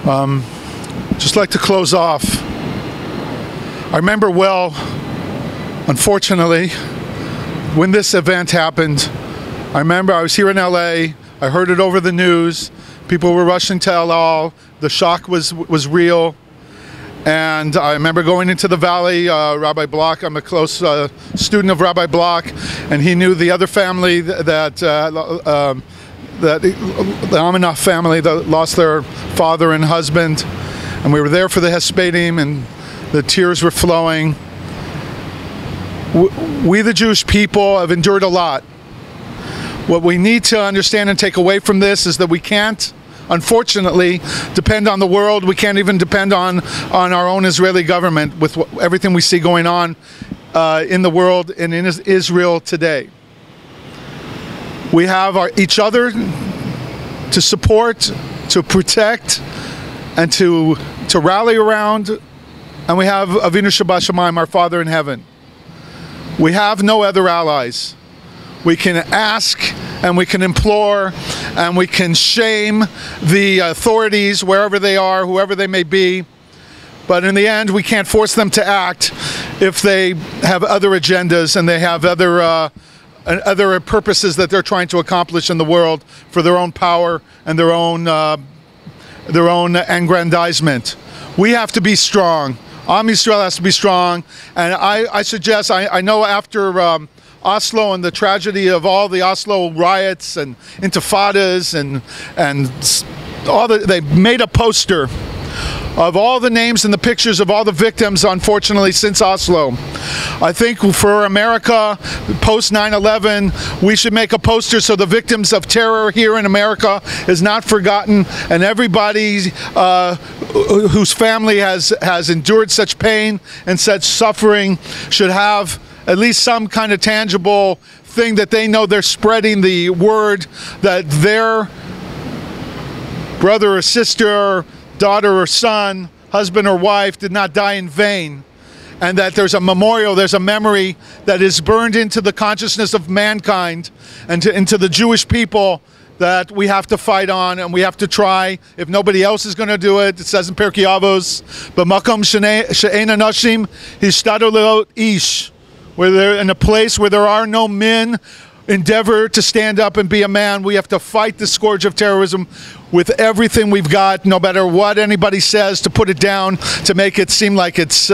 Just like to close off. I remember well, unfortunately, when this event happened. I remember I was here in LA. I heard it over the news. People were rushing to El Al. The shock was real. And I remember going into the valley. Rabbi Block, I'm a close student of Rabbi Block, and he knew the other family that the Aminoff family that lost their father and husband, and we were there for the Hespedim, and the tears were flowing. We the Jewish people have endured a lot. What we need to understand and take away from this is that we can't, unfortunately, depend on the world. We can't even depend on our own Israeli government with everything we see going on in the world and in Israel today. We have each other to support, to protect, and to rally around, and we have Avinu Shabbat Shamayim, our Father in heaven. We have no other allies. We can ask and we can implore and we can shame the authorities wherever they are, whoever they may be, but in the end we can't force them to act if they have other agendas and they have other purposes that they're trying to accomplish in the world for their own power and their own aggrandizement. We have to be strong. Am Yisrael has to be strong, and I suggest, I know after Oslo and the tragedy of all the Oslo riots and intifadas and all they made a poster of all the names and the pictures of all the victims, unfortunately, since Oslo. I think for America, post 9/11, we should make a poster so the victims of terror here in America is not forgotten, and everybody whose family has endured such pain and such suffering should have at least some kind of tangible thing that they know they're spreading the word that their brother or sister, daughter or son, husband or wife did not die in vain, and that there's a memorial, there's a memory that is burned into the consciousness of mankind and into the Jewish people that we have to fight on, and we have to try. If nobody else is going to do it, it says in Pirkei Avos, "B'makom she'ein anashim hishtadlu le'ot ish," where they're in a place where there are no men, endeavor to stand up and be a man. We have to fight the scourge of terrorism with everything we've got, no matter what anybody says, to put it down, to make it seem like it's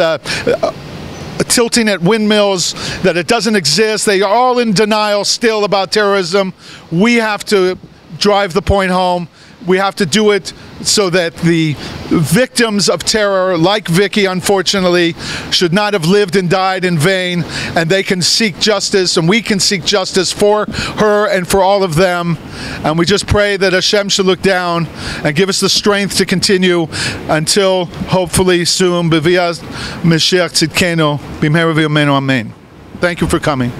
tilting at windmills, that it doesn't exist. They are all in denial still about terrorism. We have to drive the point home. We have to do it so that the victims of terror, like Vicky, unfortunately, should not have lived and died in vain, and they can seek justice, and we can seek justice for her and for all of them. And we just pray that Hashem should look down and give us the strength to continue until, hopefully soon, B'vias Mashiach Tzidkenu, B'mehera v'yameinu, Amen. Thank you for coming.